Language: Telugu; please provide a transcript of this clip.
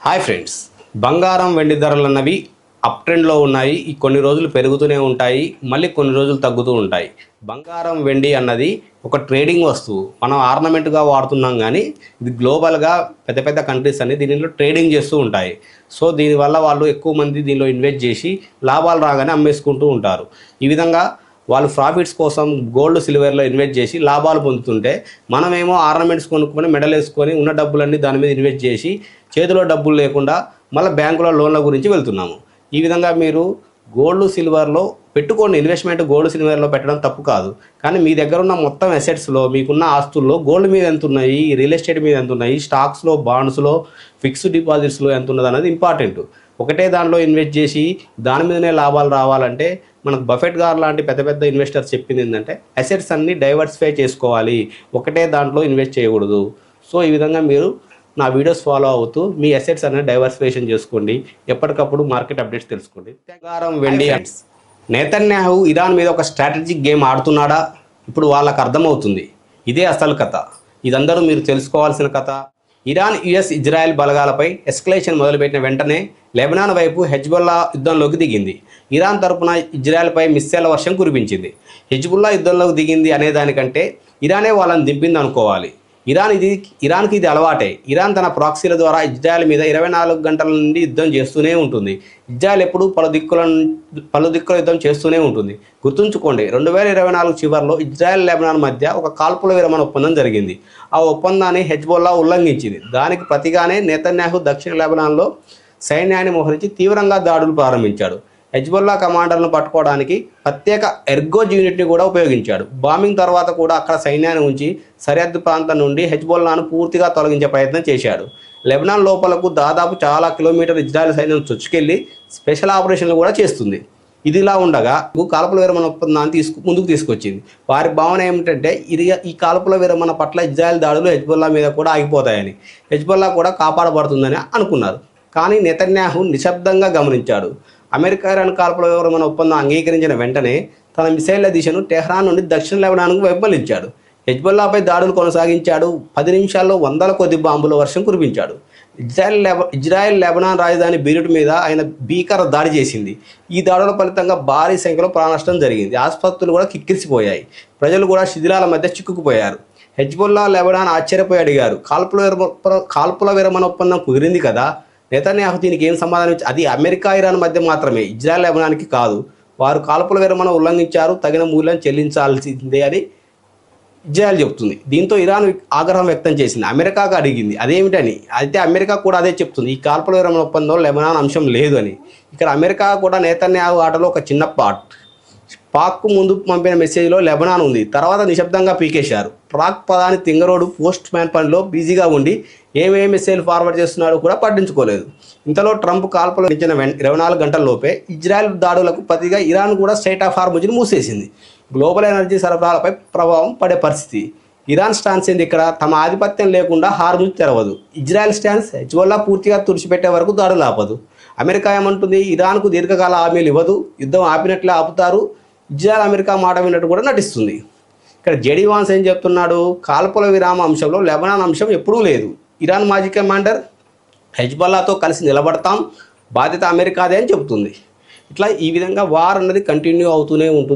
హాయ్ ఫ్రెండ్స్, బంగారం వెండి ధరలు అన్నవి అప్ ట్రెండ్లో ఉన్నాయి. ఈ కొన్ని రోజులు పెరుగుతూనే ఉంటాయి, మళ్ళీ కొన్ని రోజులు తగ్గుతూ ఉంటాయి. బంగారం వెండి అన్నది ఒక ట్రేడింగ్ వస్తువు. మనం ఆర్నమెంట్గా వాడుతున్నాం, కానీ ఇది గ్లోబల్గా పెద్ద పెద్ద కంట్రీస్ అన్ని దీనిలో ట్రేడింగ్ చేస్తూ ఉంటాయి. సో దీనివల్ల వాళ్ళు ఎక్కువ మంది దీనిలో ఇన్వెస్ట్ చేసి లాభాలు రాగానే అమ్మేసుకుంటూ ఉంటారు. ఈ విధంగా వాళ్ళు ప్రాఫిట్స్ కోసం గోల్డ్ సిల్వర్లో ఇన్వెస్ట్ చేసి లాభాలు పొందుతుంటే, మనమేమో ఆర్నమెంట్స్ కొనుక్కొని మెడల్ వేసుకొని ఉన్న డబ్బులన్నీ దాని మీద ఇన్వెస్ట్ చేసి చేతిలో డబ్బులు లేకుండా మళ్ళీ బ్యాంకులో లోన్ల గురించి వెళ్తున్నాము. ఈ విధంగా మీరు గోల్డ్ సిల్వర్లో పెట్టుకోండి. ఇన్వెస్ట్మెంట్ గోల్డ్ సిల్వర్లో పెట్టడం తప్పు కాదు, కానీ మీ దగ్గర ఉన్న మొత్తం అసెట్స్లో మీకున్న ఆస్తుల్లో గోల్డ్ మీద ఎంత ఉన్నాయి, రియల్ ఎస్టేట్ మీద ఎంత ఉన్నాయి, స్టాక్స్లో, బాండ్స్లో, ఫిక్స్డ్ డిపాజిట్స్లో ఎంత ఉన్నది అనేది ఇంపార్టెంట్. ఒకటే దాంట్లో ఇన్వెస్ట్ చేసి దాని మీదనే లాభాలు రావాలంటే మనకు బఫెట్ గారు లాంటి పెద్ద పెద్ద ఇన్వెస్టర్స్ చెప్పింది ఏంటంటే అసెట్స్ అన్ని డైవర్సిఫై చేసుకోవాలి, ఒకటే దాంట్లో ఇన్వెస్ట్ చేయకూడదు. సో ఈ విధంగా మీరు నా వీడియోస్ ఫాలో అవుతూ మీ అసెట్స్ అనేది డైవర్సిఫికేషన్ చేసుకోండి. ఎప్పటికప్పుడు మార్కెట్ అప్డేట్స్ తెలుసుకోండి. బంగారం వెండి నెతన్యాహు ఇరాన్ మీద ఒక స్ట్రాటజిక్ గేమ్ ఆడుతున్నాడా? ఇప్పుడు వాళ్ళకు అర్థమవుతుంది. ఇదే అసలు కథ. ఇదందరూ మీరు తెలుసుకోవాల్సిన కథ. ఇరాన్, యుఎస్, ఇజ్రాయెల్ బలగాలపై ఎస్కలేషన్ మొదలుపెట్టిన వెంటనే లెబనాన్ వైపు హెజ్బుల్లా యుద్ధంలోకి దిగింది. ఇరాన్ తరపున ఇజ్రాయెల్పై మిస్సైళ్ల వర్షం కురిపించింది. హెజ్బుల్లా యుద్ధంలోకి దిగింది అనే దానికంటే ఇరానే వాళ్ళని దింపింది అనుకోవాలి. ఇరాన్కి ఇది అలవాటే. ఇరాన్ తన ప్రాక్సీల ద్వారా ఇజ్రాయెల్ మీద 24 గంటల నుండి యుద్ధం చేస్తూనే ఉంటుంది. ఇజ్రాయెల్ ఎప్పుడూ పలు దిక్కుల యుద్ధం చేస్తూనే ఉంటుంది. గుర్తుంచుకోండి, 2024 చివరిలో ఇజ్రాయెల్, లెబనాన్ మధ్య ఒక కాల్పుల విరమణ ఒప్పందం జరిగింది. ఆ ఒప్పందాన్ని హెజ్బుల్లా ఉల్లంఘించింది. దానికి ప్రతిగానే నెతన్యాహు దక్షిణ లెబనాన్లో సైన్యాన్ని మోహరించి తీవ్రంగా దాడులు ప్రారంభించాడు. హెజ్బుల్లా కమాండర్లను పట్టుకోవడానికి ప్రత్యేక ఎర్గోజ్ యూనిట్ని కూడా ఉపయోగించాడు. బాంబింగ్ తర్వాత కూడా అక్కడ సైన్యాన్ని ఉంచి సరిహద్దు ప్రాంతం నుండి హెజ్బుల్లాను పూర్తిగా తొలగించే ప్రయత్నం చేశాడు. లెబనాన్ లోపలకు దాదాపు చాలా కిలోమీటర్లు ఇజ్రాయెల్ సైన్యం చొచ్చుకెళ్లి స్పెషల్ ఆపరేషన్లు కూడా చేస్తుంది. ఇదిలా ఉండగా కాల్పుల విరమణ ఒప్పందాన్ని ముందుకు తీసుకొచ్చింది. వారి భావన ఏమిటంటే ఈ కాల్పుల విరమణ పట్ల ఇజ్రాయెల్ దాడులు హెజ్బుల్లా మీద కూడా ఆగిపోతాయని, హెజ్బుల్లా కూడా కాపాడబడుతుందని అనుకున్నారు. కానీ నెతన్యాహు నిశ్శబ్దంగా గమనించాడు. అమెరికా ఇరాన్ కాల్పుల విరమణ ఒప్పందం అంగీకరించిన వెంటనే తన మిసైళ్ల దిశను టెహ్రాన్ నుండి దక్షిణ లెబనాన్కు వెంబలించాడు. హెజ్బుల్లాపై దాడులు కొనసాగించాడు. 10 నిమిషాల్లో వందల కొద్ది బాంబుల వర్షం కురిపించాడు. ఇజ్రాయెల్ లెబనాన్ రాజధాని బీరుట్ మీద ఆయన భీకర దాడి చేసింది. ఈ దాడుల ఫలితంగా భారీ సంఖ్యలో ప్రాణనష్టం జరిగింది. ఆసుపత్రులు కూడా కిక్కిరిసిపోయాయి. ప్రజలు కూడా శిథిలాల మధ్య చిక్కుకుపోయారు. హెజ్బుల్లా, లెబనాన్ ఆశ్చర్యపోయి అడిగారు, కాల్పుల విరమణ ఒప్పందం కుదిరింది కదా, నెతన్యాహు దీనికి ఏం సమాధానం ఇచ్చారు? అది అమెరికా, ఇరాన్ మధ్య మాత్రమే, ఇజ్రాయెల్, లెబనాన్కి కాదు. వారు కాల్పుల విరమణ ఉల్లంఘించారు, తగిన మూల్యం చెల్లించాల్సిందే అని ఇజ్రాయెల్ చెప్తుంది. దీంతో ఇరాన్ ఆగ్రహం వ్యక్తం చేసింది. అమెరికాకు అడిగింది అదేమిటని. అయితే అమెరికా కూడా అదే చెప్తుంది, ఈ కాల్పుల విరమణ ఒప్పందంలో లెబనాన్ అంశం లేదు అని. ఇక్కడ అమెరికా కూడా నెతన్యాహు ఆటలో ఒక చిన్న పాక్కు ముందు పంపిన మెసేజ్లో లెబనాన్ ఉంది, తర్వాత నిశ్శబ్దంగా పీకేశారు. పాక్ ప్రధాని తింగరోడు పోస్ట్ మ్యాన్ పనిలో బిజీగా ఉండి ఏమేమి మెసేజ్ ఫార్వర్డ్ చేస్తున్నాడో కూడా పట్టించుకోలేదు. ఇంతలో ట్రంప్ కాల్పులు ఇచ్చిన 24 గంటల లోపే ఇజ్రాయెల్ దాడులకు ప్రతిగా ఇరాన్ కూడా స్ట్రైట్ ఆఫ్ హార్ముజ్ని మూసేసింది. గ్లోబల్ ఎనర్జీ సరఫరాలపై ప్రభావం పడే పరిస్థితి. ఇరాన్ స్టాన్స్ ఏంది? ఇక్కడ తమ ఆధిపత్యం లేకుండా హార్ముజ్ తెరవదు. ఇజ్రాయెల్ స్టాన్స్ హెజ్బుల్లా పూర్తిగా తుడిచిపెట్టే వరకు దాడులు ఆపదు. అమెరికా ఏమంటుంది? ఇరాన్కు దీర్ఘకాల హామీలు ఇవ్వదు, యుద్ధం ఆపినట్లే ఆపుతారు. ఇజ్రాయెల్ అమెరికా మాట విన్నట్టు కూడా నటిస్తుంది. ఇక్కడ జేడీ వాన్స్ ఏం చెప్తున్నాడు? కాల్పుల విరామ అంశంలో లెబనాన్ అంశం ఎప్పుడూ లేదు. ఇరాన్ మాజీ కమాండర్ హెజ్బుల్లాతో కలిసి నిలబడతాం, బాధ్యత అమెరికాదే అని చెబుతుంది. ఇట్లా ఈ విధంగా వార్ అన్నది కంటిన్యూ అవుతూనే ఉంటుంది.